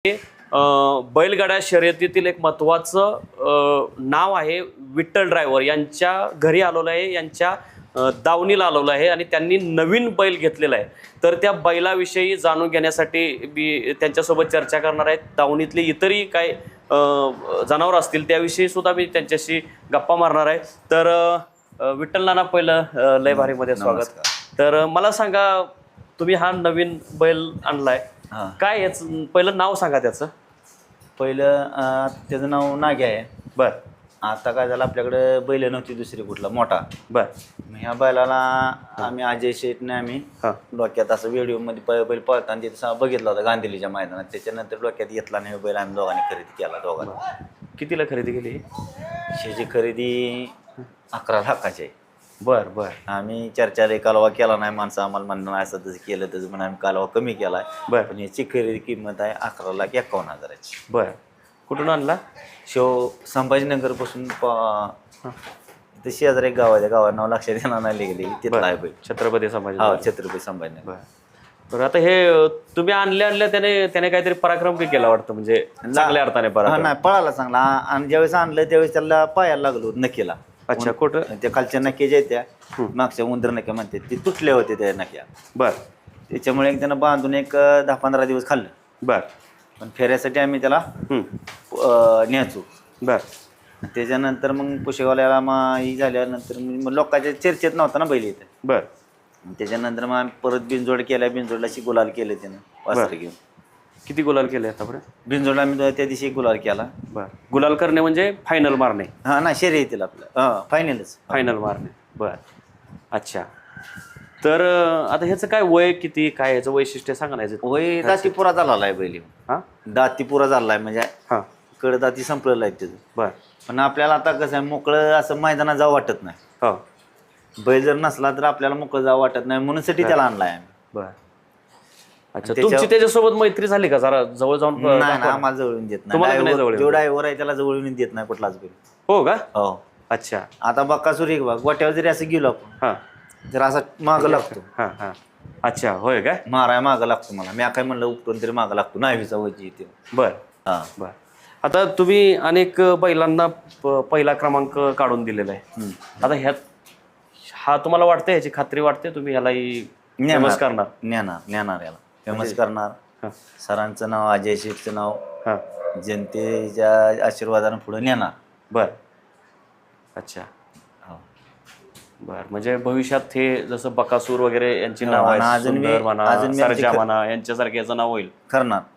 बैलगाड्या शर्यतीतील एक महत्त्वाचं नाव आहे विठ्ठल ड्रायव्हर यांच्या घरी आलेलं आहे, यांच्या दावणीला आलेलं आहे आणि त्यांनी नवीन बैल घेतलेला आहे. तर त्या बैलाविषयी जाणून घेण्यासाठी मी त्यांच्यासोबत चर्चा करणार आहे. दावणीतली इतरही काय जनावर असतील त्याविषयी सुद्धा मी त्यांच्याशी गप्पा मारणार आहे. तर विठ्ठल नाना, पहिलं लय भारीमध्ये स्वागत. तर मला सांगा, तुम्ही हा नवीन बैल आणलाय, काय याच पहिलं नाव सांगा त्याचं. पहिलं त्याचं नाव नाग्या आहे. बर. आता काय झालं, आपल्याकडे बैल नव्हती दुसरी कुठला मोठा. बर. मग ह्या बैलाला आम्ही अजय शेटने आम्ही डोक्यात असं व्हिडिओमध्ये बैल पळताना तिथं बघितला होता गांधीलीच्या मैदानात. त्याच्यानंतर डोक्यात घेतला नाही बैल, आम्ही दोघांनी खरेदी केला. दोघांना कितीला खरेदी केली? ह्याची खरेदी 11 लाखाची आहे. बर बर. आम्ही चर्चा कालवा केला नाही, माणसं आम्हाला म्हणणं असं तसं केलं तसं म्हणून आम्ही कालवा कमी केला. बर. पण याची खरेदी किंमत आहे 11,51,000ची. बर. कुठून आणला? संभाजीनगर पासून तिथे शेजारी एक गाव आहे, त्या गावात नाव लक्षात येणार नाही गेली, तिथला आहे बैल. छत्रपती संभाजी. हा, छत्रपती संभाजीनगर. बरं, आता हे तुम्ही आणल्या त्याने काहीतरी पराक्रम बी केला वाटतं, म्हणजे चांगल्या अर्थाने पराक्रम. नाही, पळाला चांगला. आणि ज्यावेळेस आणलं त्यावेळेस त्याला पायाला लागलो नक्कीला. अच्छा, कुठं? त्या खालच्या नक्की ज्या त्या मागच्या उंदर नक्या म्हणते ते तुटले होते त्या नक्या. बर. त्याच्यामुळे त्यानं बांधून एक 10-15 दिवस खाल्लं. बर. पण फेऱ्यासाठी आम्ही त्याला न्यायचो. बर. त्याच्यानंतर मग पुशेगावला ही झाल्यानंतर मग लोकांच्या चर्चेत नव्हता ना बैल इथे. बर. त्याच्यानंतर मग आम्ही परत बिनजोड केल्या. बिनजोडला गुलाल केलं त्यानं वासर घेऊन. किती गुलाल केले आतापर्यंत? बिनजोडला आम्ही त्या दिवशी गुलाल केला. बर. गुलाल करणे म्हणजे फायनल मारणे? हा ना, शर्यतीला आपलं फायनलच. फायनल मारणे. बर. अच्छा. तर आता ह्याचं काय वय किती, काय ह्याचं वैशिष्ट्य सांगा ना. वय दातीपुरा झालेला आहे बैल. हा, दातीपुरा झाला आहे म्हणजे हा, कडदाती संपलेलं आहे त्याचं. बर. पण आपल्याला आता कसं आहे, मोकळं असं मैदानात जावं वाटत नाही. हो. बैल जर नसला तर आपल्याला मोकळं जावं वाटत नाही, म्हणून साठी त्याला आणलाय आम्ही. बर. अच्छा, तुमची त्याच्यासोबत मैत्री झाली का? जरा जवळ जाऊन नाही, आम्हाला जवळून देत नाही. जो ड्रायव्हर आहे त्याला जवळून देत नाही कुठलाच बैल. हो का? हो. अच्छा. आता बक्कासूर एक बघ, गोट्यावर जरी असं गेलो आपण, हा, जर असा मागं लागतो. हा हा. अच्छा, होय काय? माराय मागं लागतो मला. मी काय म्हणलं उपटून तरी मागं लागतो. नाहीचा वजी येते. बर. हा. बर. आता तुम्ही अनेक बैलांना पहिला क्रमांक काढून दिलेला आहे. आता ह्यात हा तुम्हाला वाटतं, ह्याची खात्री वाटते तुम्ही ह्यालाही फेमस करणार? नेणार याला फेमस करणार. सरांचं नाव, अजय शेठचं नाव जनतेच्या आशीर्वादानं पुढे नेणार. बर. अच्छा. बर. म्हणजे भविष्यात हे जसं बकासूर वगैरे यांची नाव आहेत, सुंदर म्हणा, सर्जा म्हणा, यांच्यासारखे याचं नाव होईल. करणार.